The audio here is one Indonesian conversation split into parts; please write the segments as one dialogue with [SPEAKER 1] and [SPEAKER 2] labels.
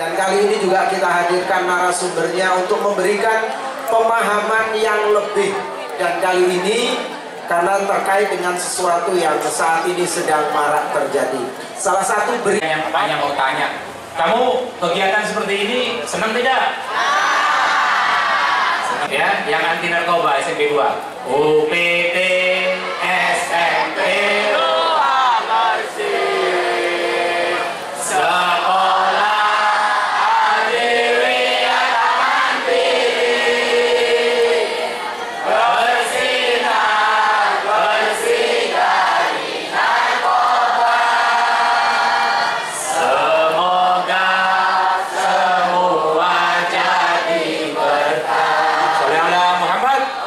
[SPEAKER 1] Dan kali ini juga kita hadirkan narasumbernya untuk memberikan pemahaman yang lebih. Dan kali ini karena terkait dengan sesuatu yang saat ini sedang marak terjadi. Salah satu berita
[SPEAKER 2] yang mau tanya, kamu kegiatan seperti ini senang tidak? Ya, yang anti narkoba SMP 2. UPT SMP 2 bersih. Sekolah Adiwiyah Taman Pilih. Bersinar bersih dari narkoba. Semoga semua jadi berkah. Sholawat Muhammad.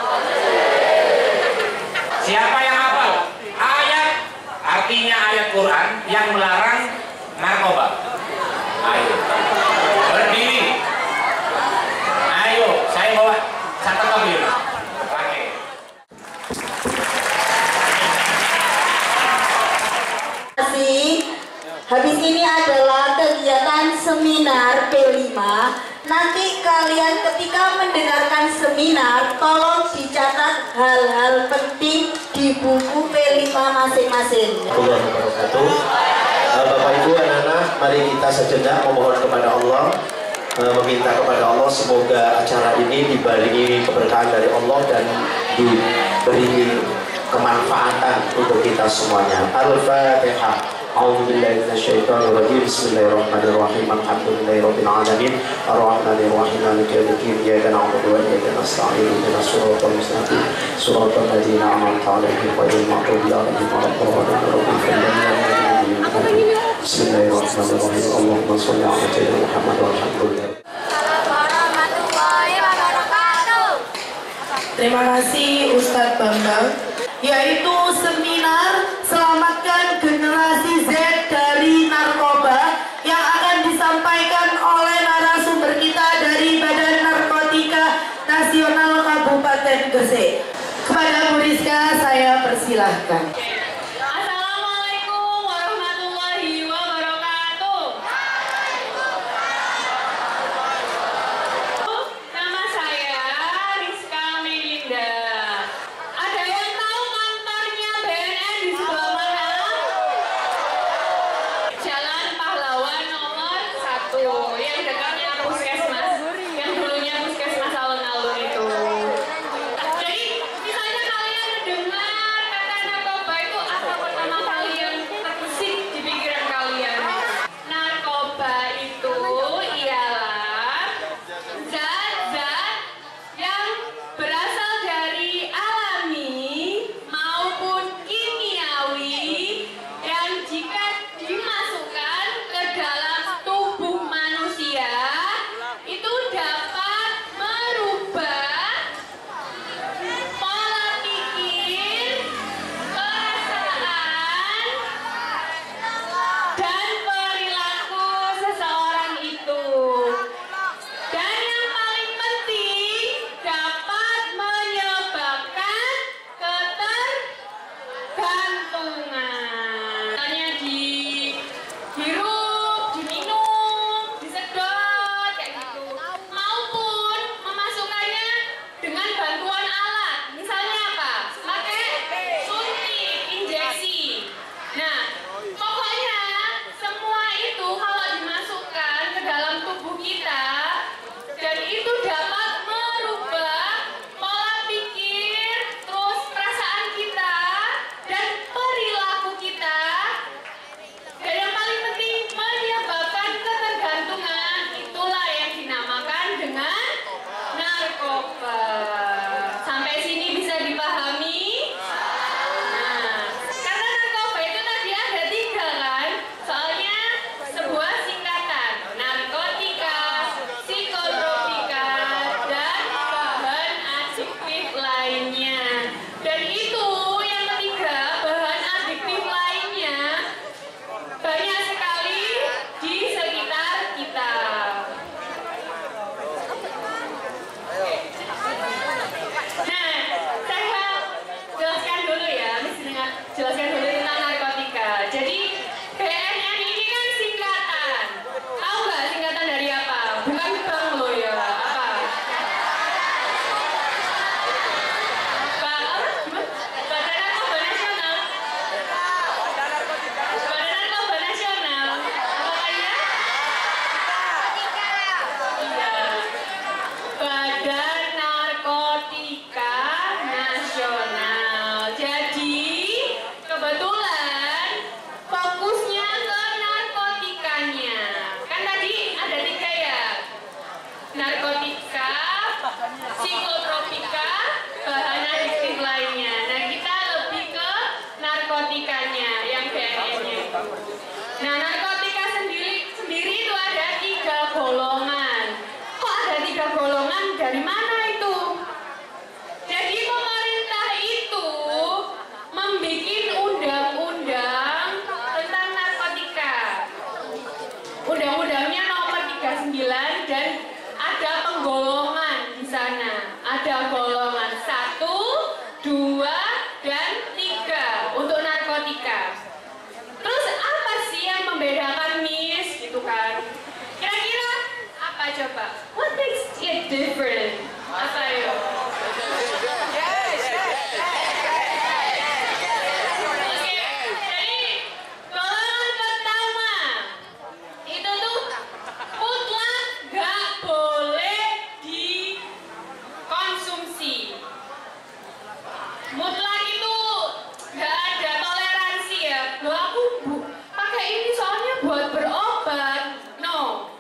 [SPEAKER 2] Siapa yang hafal ayat, artinya ayat Quran yang melarang narkoba? Ayo berdiri. Ayo, saya bawa catat mobil. Oke.
[SPEAKER 3] Habis ini adalah kegiatan seminar P5. Nanti kalian ketika mendengarkan seminar, tolong dicatat hal-hal penting di buku P5 masing-masing.
[SPEAKER 4] Bapak Ibu, anak-anak, mari kita sejenak memohon kepada Allah, meminta kepada Allah semoga acara ini dibarengi keberkahan dari Allah dan diberi kemanfaatan untuk kita semuanya. Al-Fatihah. A'udzubillahi minasyaitonirrajim. Bismillahirrahmanirrahim. Alhamdulillahirabbil alamin. Arrahmanirrahim. Maliki yaumiddin. Iyyaka na'budu wa iyyaka nasta'in. Ihdinas siratal mustaqim. Siratal ladzina an'amta 'alaihim ghairil maghdubi 'alaihim waladdallin. Bismillahirrahmanirrahim. Allahumma shalli 'ala sayyidina Muhammad walhamdulillah.
[SPEAKER 3] Terima kasih Ustadz Bambang. Yaitu seminar Selamatkan Generasi Z dari Narkoba yang akan disampaikan oleh narasumber kita dari Badan Narkotika Nasional Kabupaten Gresik. Kepada Bu Rizka saya persilahkan.
[SPEAKER 5] Assalamualaikum warahmatullahi wabarakatuh. Nama saya Rizka Melinda. Ada yang tahu kantornya it different. Apa ya? Mutlak itu nggak ada toleransi ya. Loh aku pakai ini soalnya buat berobat. No.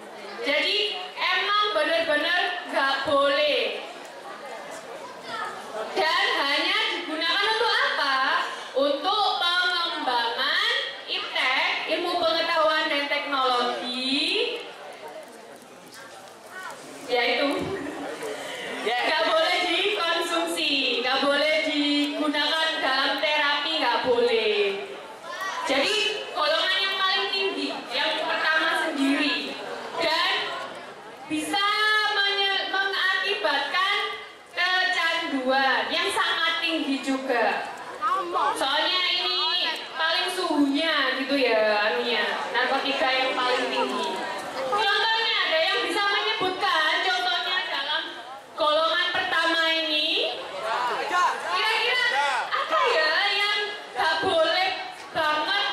[SPEAKER 5] Jadi emang benar-benar nggak boleh. Dan hanya digunakan untuk apa? Untuk pengembangan iptek, ilmu pengetahuan dan teknologi. Yaitu nggak boleh dikonsumsi, nggak boleh digunakan dalam terapi, nggak boleh. Jadi golongan yang paling tinggi, yang pertama sendiri, dan bisa mengakibatkan kecanduan yang sangat tinggi juga. Soalnya ini paling suhunya gitu ya, narkotika yang paling tinggi. Contohnya ada yang bisa menyebutkan contohnya dalam golongan pertama ini. Kira-kira apa ya yang gak boleh banget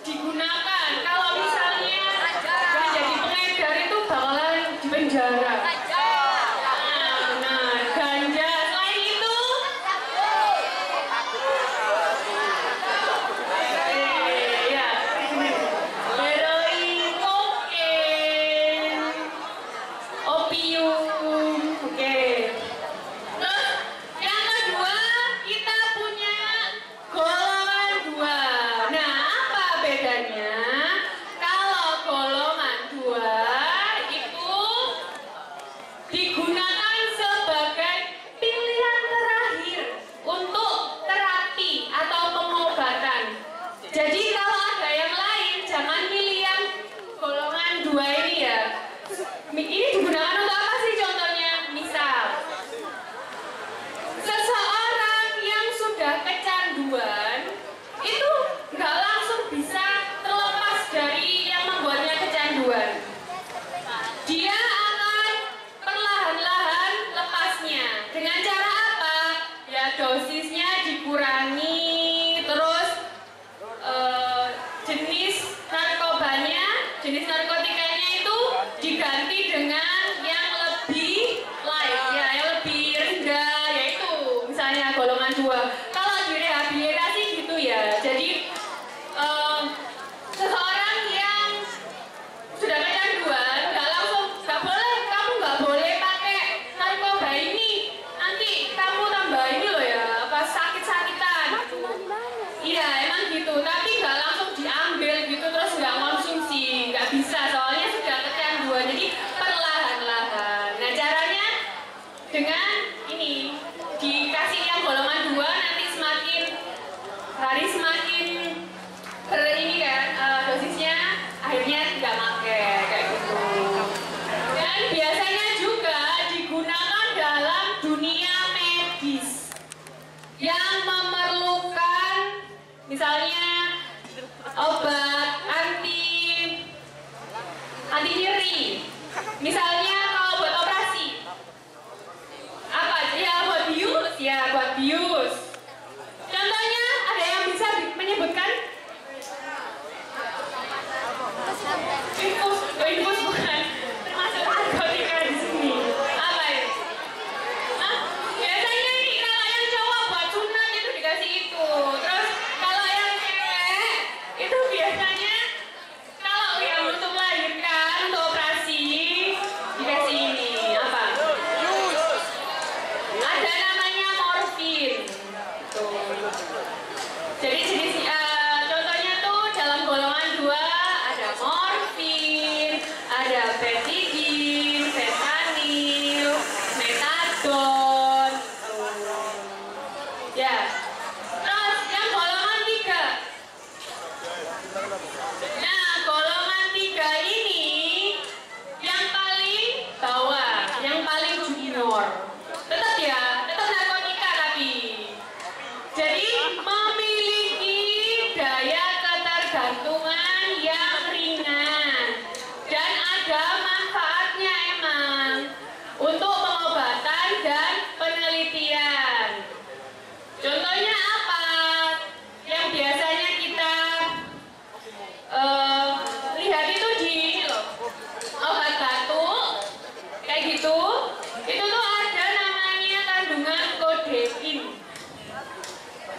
[SPEAKER 5] digunakan? Kalau misalnya menjadi pengedar itu bakalan dipenjara. Nah, ganja. Selain itu, ya, heroin, kokain, opium, oke. Terus yang kedua kita punya golongan 2. Nah, apa bedanya? Kalau golongan 2 itu digunakan sebagai pilihan terakhir untuk terapi atau pengobatan. Jadi kalau ada yang lain jangan pilih yang golongan 2 ini ya. Ini digunakan untuk apa sih contohnya? Misal seseorang yang sudah kecanduan itu nggak langsung bisa terlepas dari yang membuatnya kecanduan. Dia akan perlahan-lahan lepasnya. Dengan cara apa? Ya dosisnya dikurangi, terus jenis narkobanya, jenis narkotikanya itu diganti dengan yang lebih light, ya, yang lebih rendah, yaitu misalnya golongan 2. Kalau direhabilitasi gitu ya, jadi seseorang yang sudah kecanduan nggak langsung, kamu nggak boleh pakai narkoba ini, nanti kamu tambah ini loh ya, apa sakit-sakitan. Iya emang gitu, tapi nggak langsung diambil gitu terus nggak konsumsi, nggak bisa.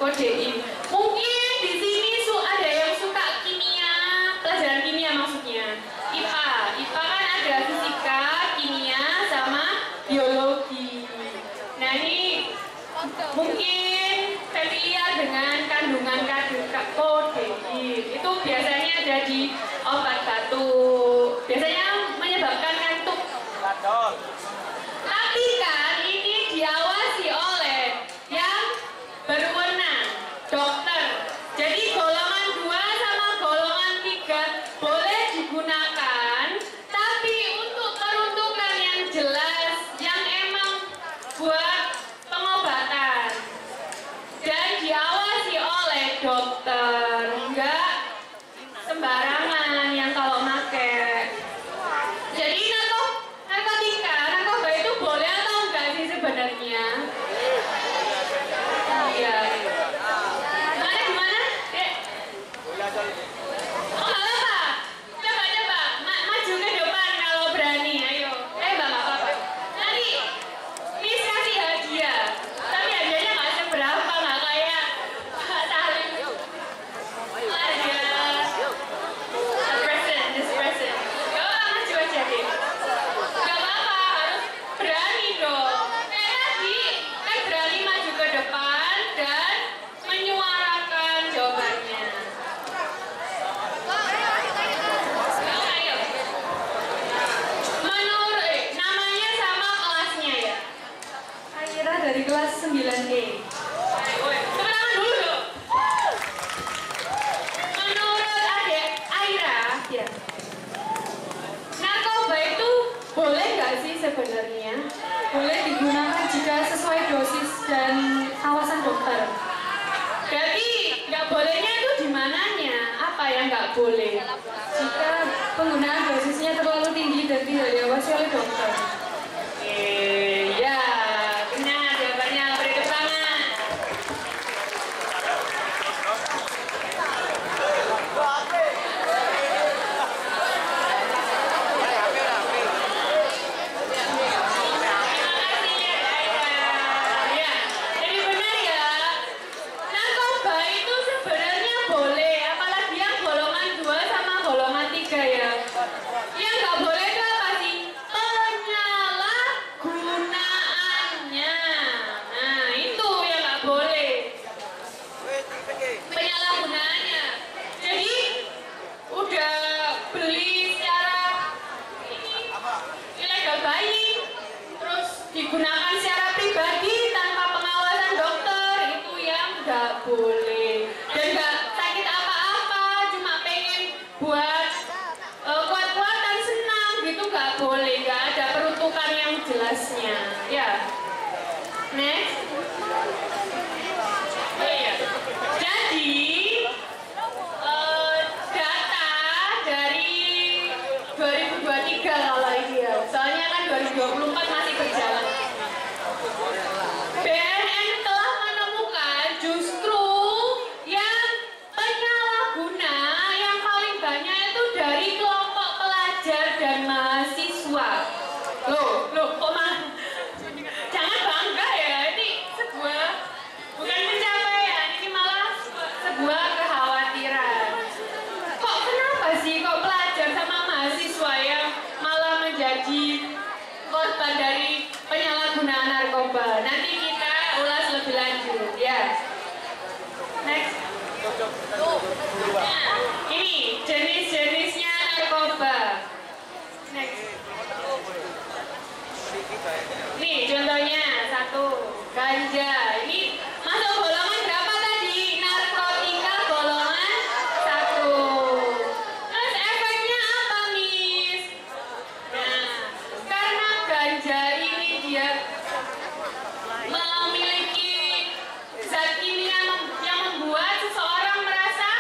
[SPEAKER 5] KODI. Mungkin di sini ada yang suka kimia, pelajaran kimia maksudnya. IPA kan ada fisika, kimia, sama biologi. Nah ini mungkin familiar dengan kandungan KODI. Itu biasanya ada di obat batuk. Biasanya menyebabkan kantuk. Tapi kan ini diawasi oleh yang berwenang, dokter. Jadi golongan 2 sama golongan 3 boleh digunakan, tapi untuk peruntukan yang jelas, yang emang buat pengobatan. Dan diawasi oleh dokter, enggak sembarangan yang kalau make. Jadi narkoba itu boleh atau enggak sih sebenarnya? Iya. Gimana? Dek? Oh, nggak apa-apa. Coba. Maju ke depan kalau berani. Ayo. Mbak, nggak apa-apa. Nanti Miss kasih hadiah. Tapi hadiahnya nggak seberapa, nggak kayak Pak Salim. Hadiah. This present. Gak apa-apa, maju aja deh. Gak apa-apa, harus berani dong. Kayak tadi, kan berani maju ke depan dan menyuarakan jawabannya. Ayo. Namanya sama kelasnya ya? Aira dari kelas 9E. Tepuk tangan dulu dong. Menurut adik Aira, ya, narkoba itu boleh nggak sih sebenarnya? Boleh digunakan jika sesuai dosis dan awasan dokter. Jadi nggak bolehnya itu di mananya? Apa yang nggak boleh? Jika penggunaan dosisnya terlalu tinggi dan tidak diawasi oleh dokter. Ya, benar jawabannya. Beri tepuk tangan. Yang nggak boleh itu apa sih? Penyalahgunaannya. Nah itu yang nggak boleh. Penyalahgunaannya. Jadi udah beli secara ilegal buying, terus digunakan secara pribadi tanpa pengawasan dokter, itu yang nggak boleh. Dan nggak sakit apa-apa, cuma pengen buat kuat-kuatan senang gitu nggak boleh, nggak ada peruntukan yang jelasnya ya. Next. Oh iya. Jadi data dari 2023 kalau ini ya, soalnya kan 2024 masih berjalan. BNN telah menemukan justru yang penyalahguna yang paling banyak itu dari kelompok pelajar dan mahasiswa. Loh, kok jangan bangga ya, ini sebuah bukan pencapaian, ini malah sebuah kekhawatiran. Kok kenapa sih kok pelajar sama mahasiswa yang malah menjadi korban dari penyalahgunaan narkoba? Nanti kita ulas lebih lanjut ya. Next. Nah, ini jenis-jenisnya narkoba. Next. Nih contohnya, 1, ganja. Ini masuk golongan berapa tadi? Narkotika golongan 1. Terus efeknya apa, Miss? Nah, karena ganja ini dia memiliki zat kimia yang membuat seseorang merasa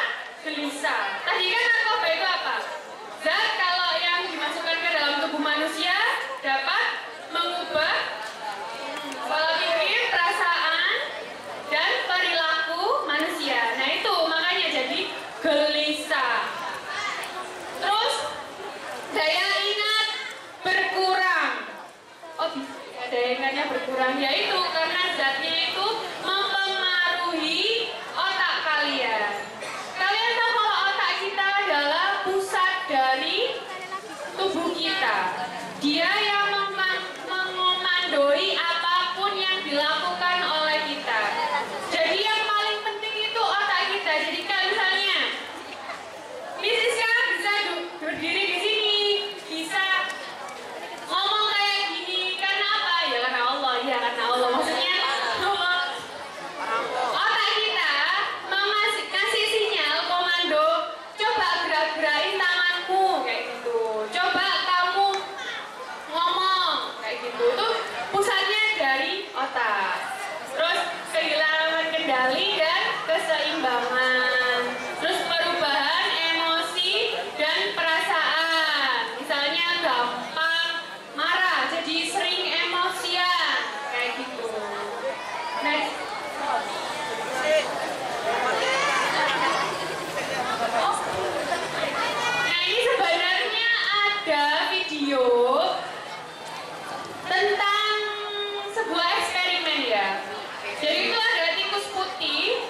[SPEAKER 5] gelisah. Tadi kan narkoba itu apa? Zat kalau yang dimasukkan ke dalam tubuh manusia dapat mengubah pola pikir, perasaan, dan perilaku manusia. Nah itu makanya jadi gelisah. Terus daya ingat berkurang. Oh bisa daya ingatnya berkurang, yaitu karena zatnya itu mempengaruhi Dia yang mengomandoi apapun yang dilakukan oleh kita. Jadi yang paling penting itu otak kita. Jadi kalau misalnya Misiska bisa berdiri di sini, bisa ngomong kayak gini, karena apa? Ya karena Allah, ya karena Allah. Maksudnya otak kita kasih sinyal komando, coba gerak-gerakin tanganmu kayak gitu. Coba kamu ngomong kayak gitu. Tuh pusatnya dari otak. Terus kehilangan kendali dan keseimbangan. Terus perubahan emosi dan perasaan. Misalnya gampang marah, jadi sering emosian kayak gitu. Next. Nah ini sebenarnya ada video tentang sebuah eksperimen ya. Jadi itu ada tikus putih.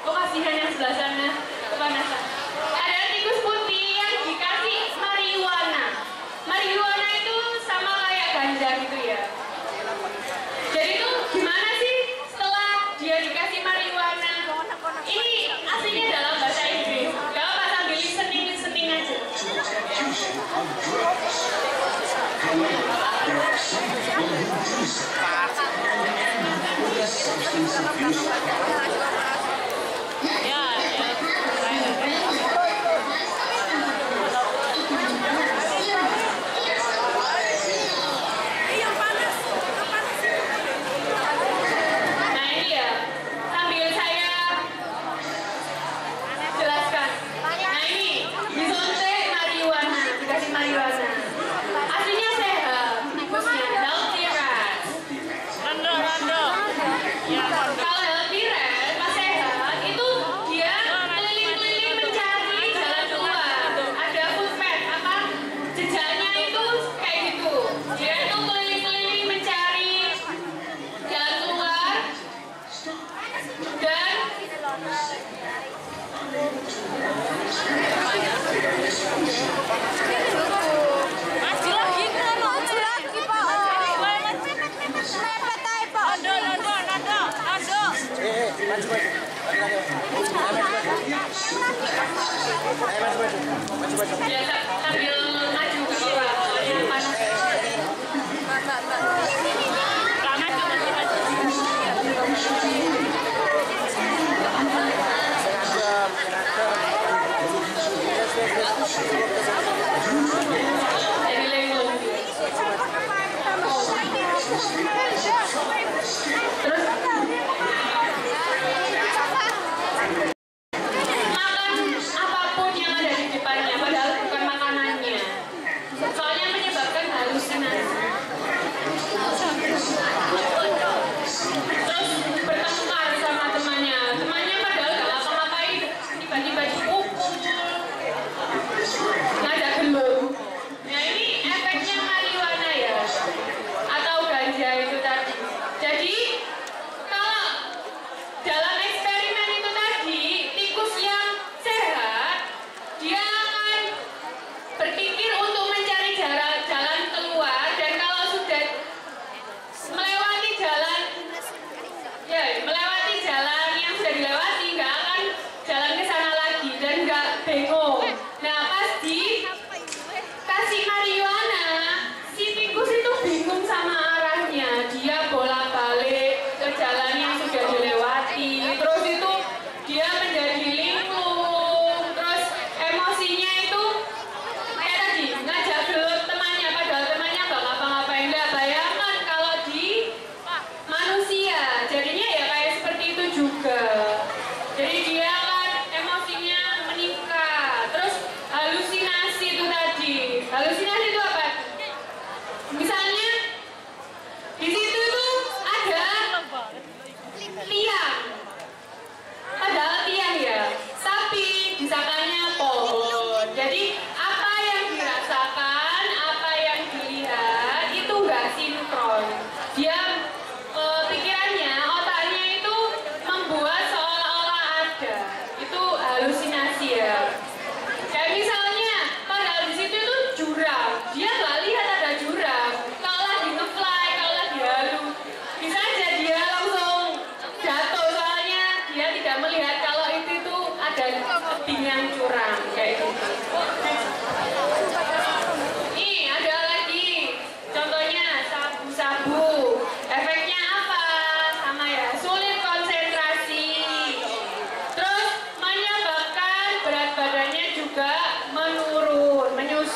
[SPEAKER 5] Oh kasihan yang sebelah sana, kepanasan. Ada tikus putih yang dikasih marijuana. Marijuana itu sama kayak ganja gitu ya. Jadi itu gimana sih setelah dia dikasih marijuana? Ini aslinya dalam bahasa Inggris. Gak apa sambil listening aja. Nah ini ya, sambil saya jelaskan. Nah ini disuntik marijuana, dikasih marijuana. Aslinya sehat, tikusnya healthy rat. Kalau healthy rat pas sehat itu dia keliling-keliling mencari jalan keluar. Ada footpath apa jejaknya itu kayak gitu. Dia itu keliling-keliling mencari jalan keluar dan biasa sambil maju nggak apa-apa, soalnya jadi lengon. Terus makan apapun yang ada di depannya, padahal bukan makanannya. Soalnya menyebabkan halusinasi. Terus bertengkar sama temannya. Temannya padahal gak ngapa-ngapain, tiba-tiba dipukul. Ngajak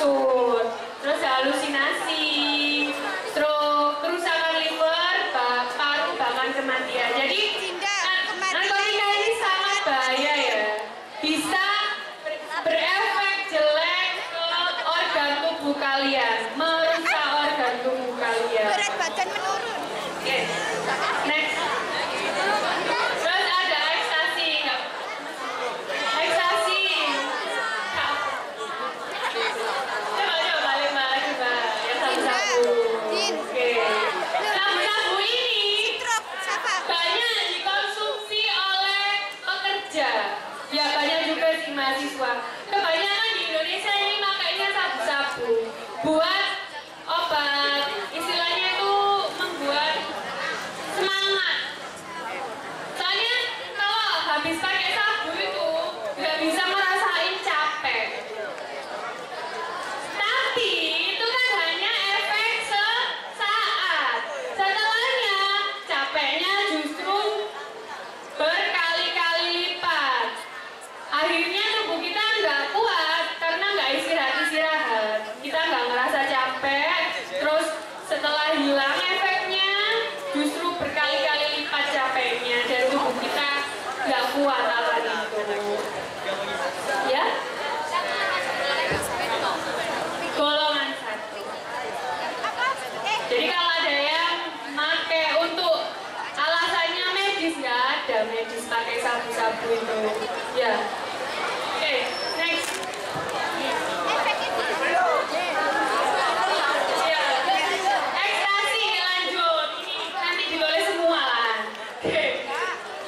[SPEAKER 5] maksud, terus halusinasi, stroke, kerusakan liver, paru, bahkan kematian. Jadi narkotika ini sangat bahaya ya, bisa berefek jelek ke organ tubuh kalian, merusak organ tubuh kalian.
[SPEAKER 6] Berat badan menurun.
[SPEAKER 5] Oke, next. Terus ada ekstasi. Ekstasi. Coba balik coba. Yang sabu-sabu. Oke. Sabu-sabu ini banyak dikonsumsi oleh pekerja. Ya banyak juga sih mahasiswa. Kebanyakan di Indonesia ini makanya sabu-sabu buat obat. Istilahnya itu membuat semangat. Soalnya kalau habis pakai sabu itu nggak bisa merasain capek. Tapi itu kan hanya efek sesaat. Setelahnya capeknya justru berkali-kali lipat. Akhirnya tubuh kita nggak kuat karena nggak istirahat. Kita nggak ngerasa capek. Terus setelah hilang efeknya justru berkali-kali lipat capeknya dan tubuh kita nggak kuat alat itu. Ya? Golongan 1. Jadi kalau ada yang pakai untuk alasannya medis, nggak ada medis pakai sabu-sabu itu. Ya. Oke, next. Ya. Ekstasi lanjut. Ini nanti ditulis semua lah. Oke.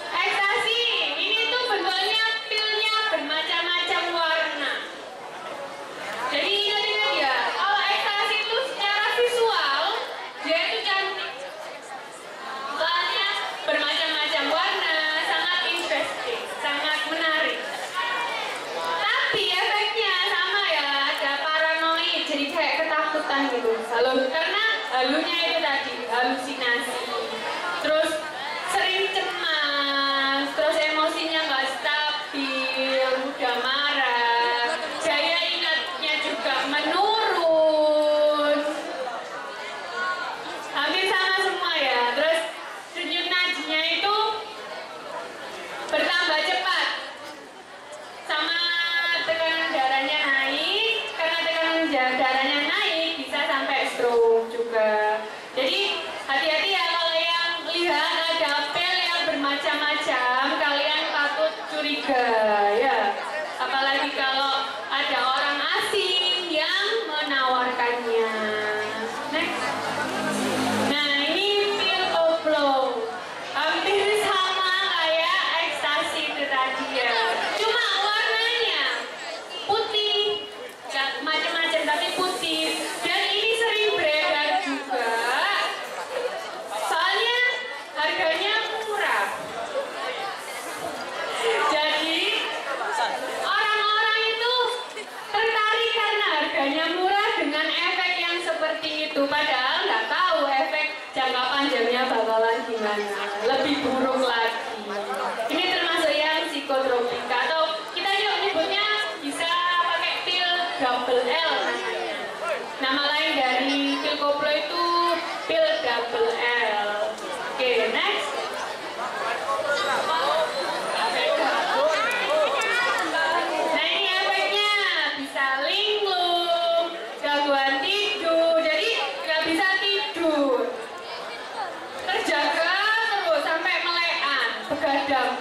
[SPEAKER 5] Ekstasi ini tuh bentuknya pilnya bermacam-macam warna. Jadi ingat-ingat ya, kalau ekstasi itu secara visual dia itu cantik. Soalnya bermacam-macam warna, sangat interesting, sangat menarik. Tapi efeknya sama ya, ada paranoid, jadi kayak ketakutan gitu. Karena halunya itu tadi, halusinasi. Terus sering cemas, terus emosinya nggak stabil, mudah marah, daya ingatnya juga menurun. Hampir sama semua ya. Terus denyut nadinya itu bertambah cepat, sama tekanan darahnya naik. Karena tekanan darahnya naik bisa sampai stroke juga. Jadi hati-hati ya kalau yang lihat ada pil yang bermacam-macam, kalian patut curiga ya. Apalagi kalau ada orang asing yang menawarkannya. Next. Nah ini pil koplo, hampir sama kayak ekstasi itu tadi ya. Cuma warnanya putih, nggak macam-macam tapi putih. Dan ini sering beredar juga. Soalnya harganya murah. Jadi orang-orang itu tertarik karena harganya murah dengan efek yang seperti itu. Padahal nggak tahu efek jangka panjangnya bakalan gimana. Lebih buruk lagi. Ini termasuk yang psikotropika atau kita juga nyebutnya bisa pakai pil double L namanya. Nama lain dari pil koplo itu pil double L. Oke, next. Nah ini efeknya bisa linglung, gangguan tidur, jadi nggak bisa tidur, terjaga terus sampai melekan, begadang.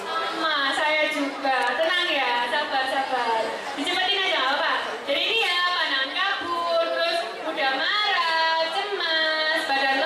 [SPEAKER 5] Sama saya juga, tenang ya, sabar. Dicepetin aja nggak apa. Jadi ini ya pandangan kabur, terus mudah marah, cemas, badan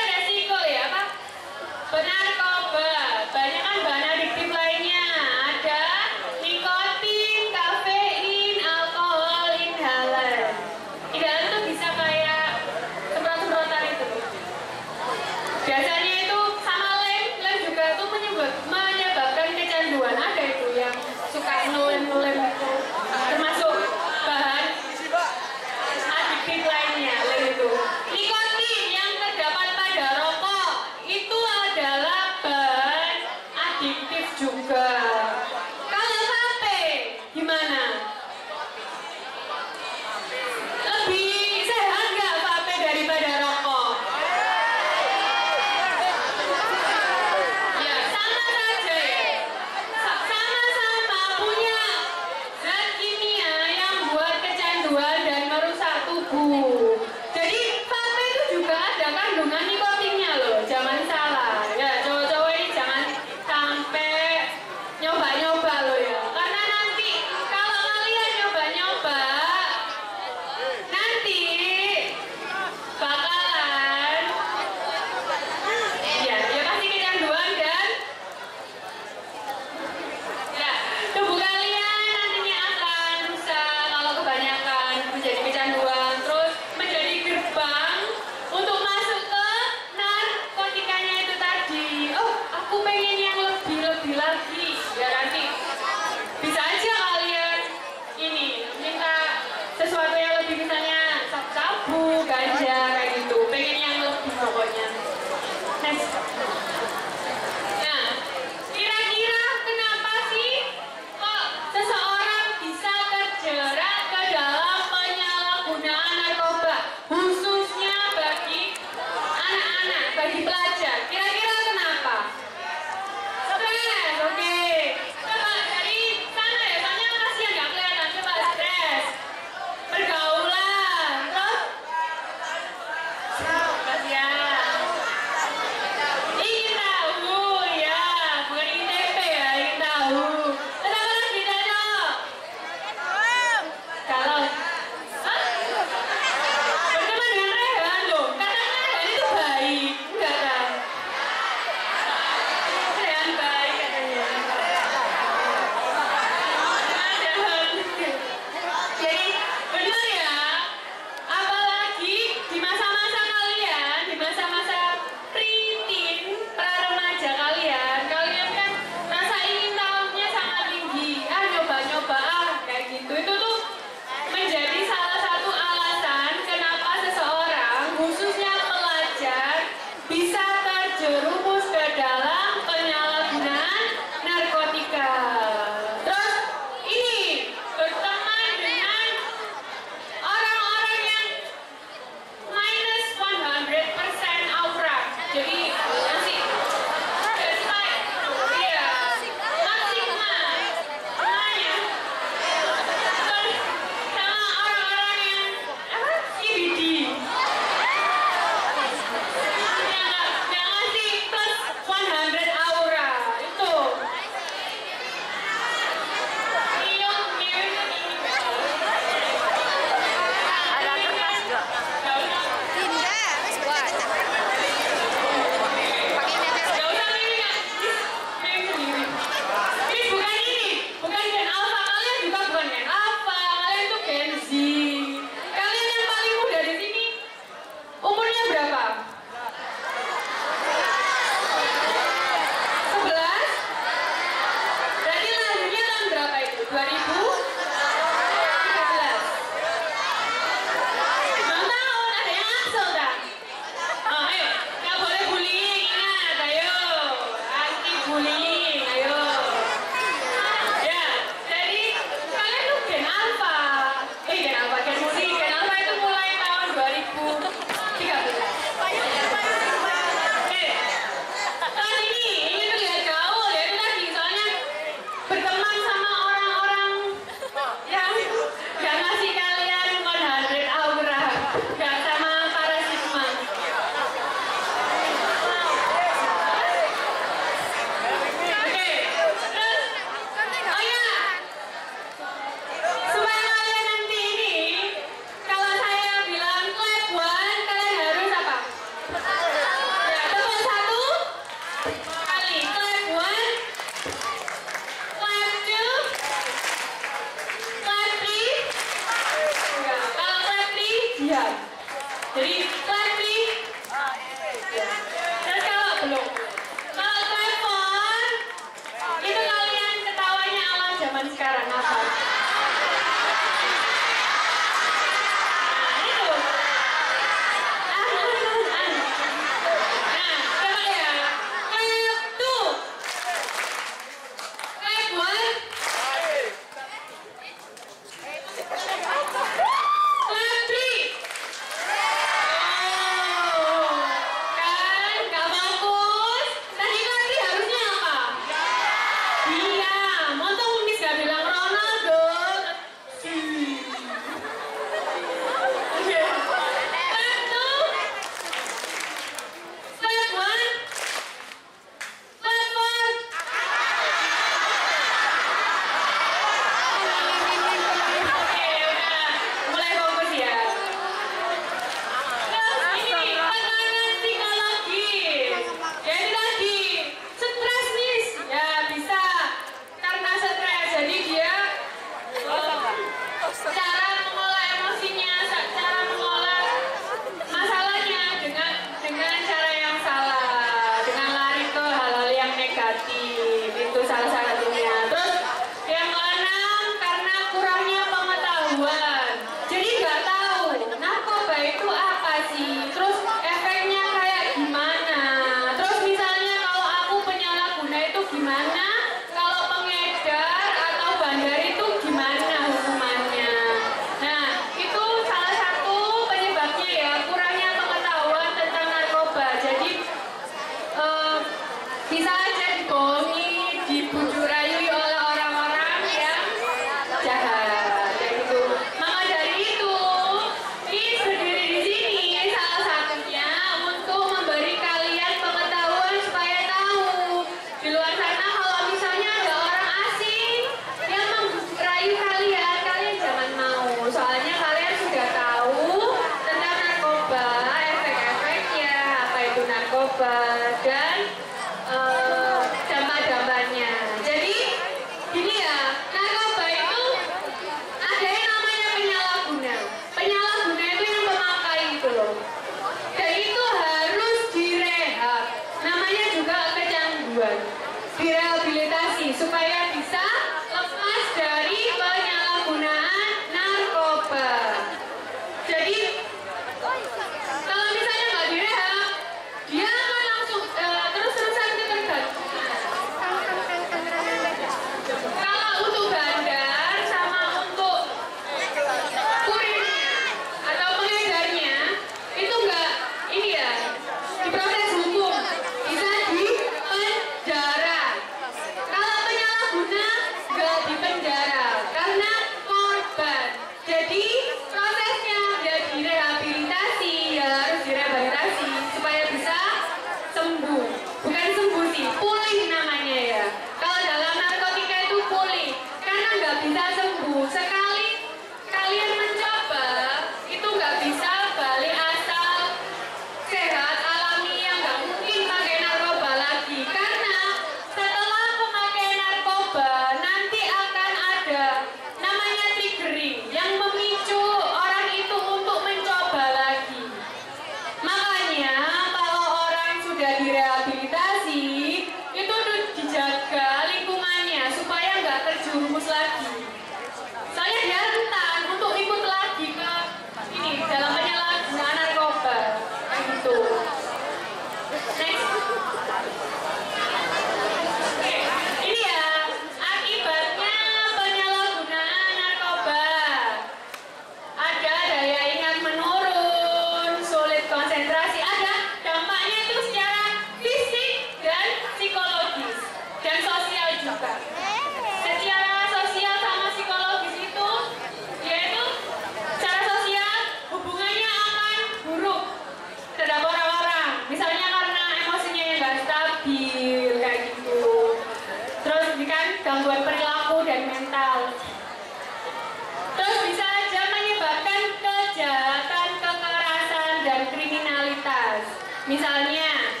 [SPEAKER 5] Misalnya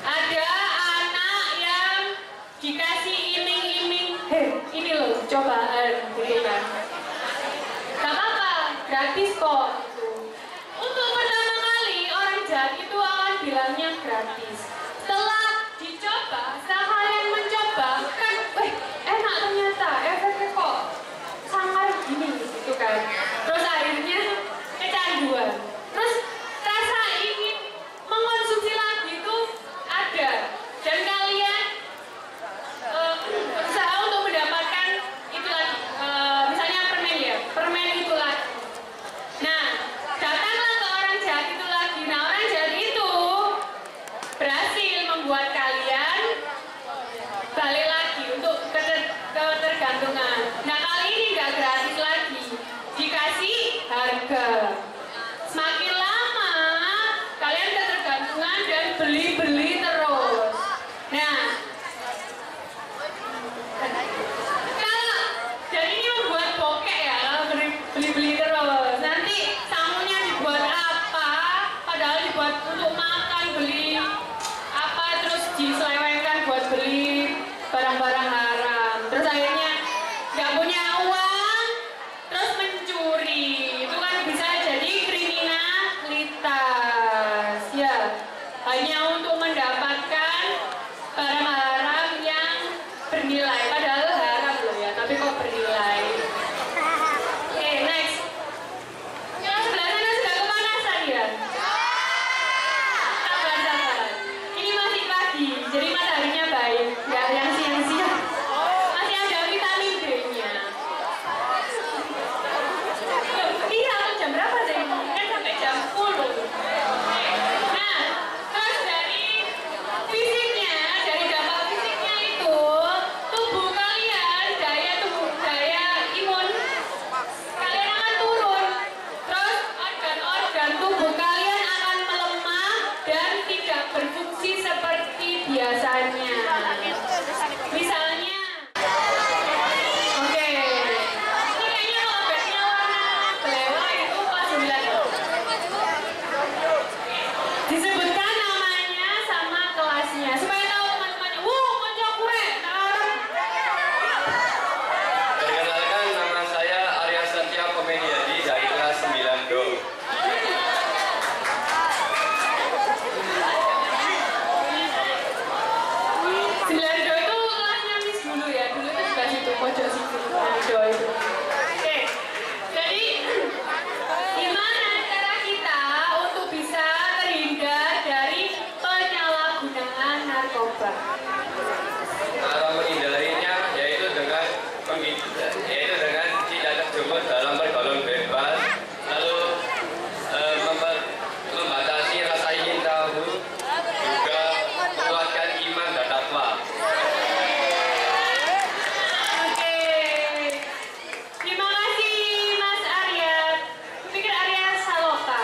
[SPEAKER 5] ada anak yang dikasih iming-iming, ini loh cobaan gitu kan. Gak apa-apa, gratis kok gitu. Untuk pertama kali orang jahat itu akan bilangnya gratis. Setelah dicoba, setelah kalian mencoba kan, enak ternyata, efeknya kok sangar gini gitu kan. Terus akhirnya kecanduan. Terus rasa ingin mengonsumsi lagi itu ada, dan kalian berusaha untuk mendapatkan itu lagi, misalnya permen ya, permen itu lagi. Nah, datanglah ke orang jahat itu lagi. Nah, orang jahat itu berhasil membuat kalian balik lagi untuk ketergantungan. Nah, kali ini nggak gratis lagi, dikasih harga. Semakin lama kalian ketergantungan dan beli-beli terus. Nah, kalau dan ini membuat bokek ya, kalau beli-beli terus. Nanti sangunya dibuat apa? Padahal dibuat untuk makan, beli apa terus diselewengkan buat beli barang-barang haram. Terus akhirnya nggak punya uang, terus mencuri. Itu kan bisa jadi kriminalitas ya, hanya untuk mendapatkan barang haram yang bernilai, padahal haram loh ya, tapi kok bernilai. Oke, next. Yang sebelah sana sudah kepanasan ya? Sabar. Ini masih pagi, jadi mataharinya baik, nggak yang siang-siang. Masih ada vitamin D-nya. Iya, jam berapa sih? Kan sampai jam 10. Nah, terus dari fisiknya, dari dampak fisiknya itu, tubuh kalian, daya imun kalian akan turun. Terus organ-organ tubuh kalian akan melemah dan tidak berfungsi seperti biasanya. Misalnya, oke, ini kayaknya obatnya warna belewah itu kelas 9. Disebutkan namanya sama kelasnya supaya tahu teman-temannya. Konco kure.
[SPEAKER 6] Perkenalkan, nama saya Arya Satya Komediadi dari kelas 9 Do.
[SPEAKER 5] Sembilan do itu kelasnya Miss dulu ya. Dulu itu sebelah situ, pojok situ. Do itu. Oke. Jadi gimana cara kita untuk bisa terhindar dari penyalahgunaan narkoba?
[SPEAKER 6] Cara menghindarinya yaitu dengan tidak terjebak dalam pergaulan bebas, lalu membatasi rasa ingin tahu, juga menguatkan iman dan takwa.
[SPEAKER 5] Oke. Terima kasih Mas Arya. Pikir Arya Saloka.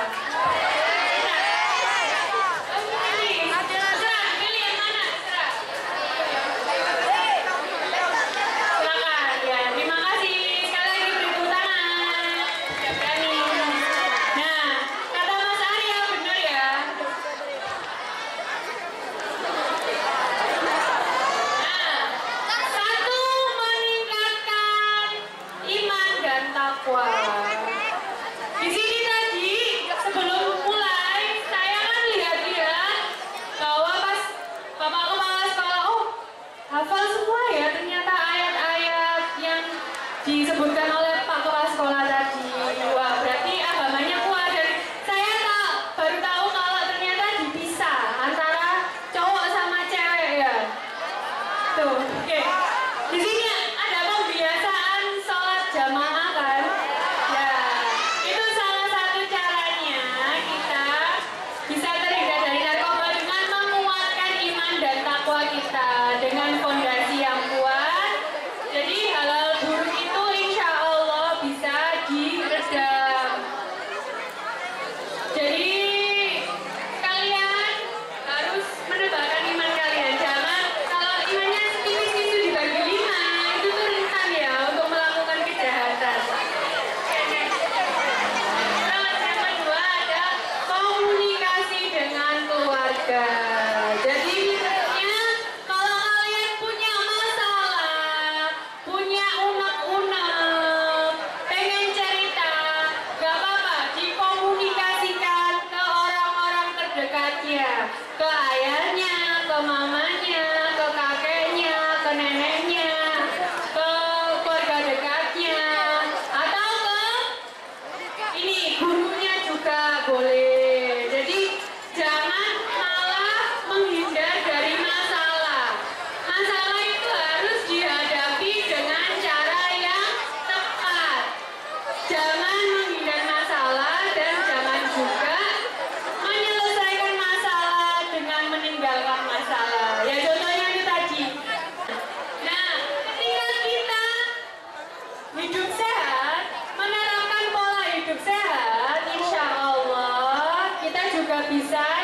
[SPEAKER 5] Pilih yang mana? Silakan ya. Terima kasih. Sekali lagi beri tepuk tangan. Ya, berani. Nah, kata Mas Arya benar ya. Nah, satu, meningkatkan iman dan takwa. Di sini tadi sebelum mulai saya kan lihat-lihat bahwa pas Bapak Kepala Sekolah, hafal semua ya ternyata ayat-ayat yang disebutkan oleh Pak Kepala Sekolah tadi. Wah, berarti agamanya kuat. Dan saya baru tahu kalau ternyata dipisah antara cowok sama cewek ya. Tuh, oke. Di sini ada pembiasaan sholat jamaah kan? bisa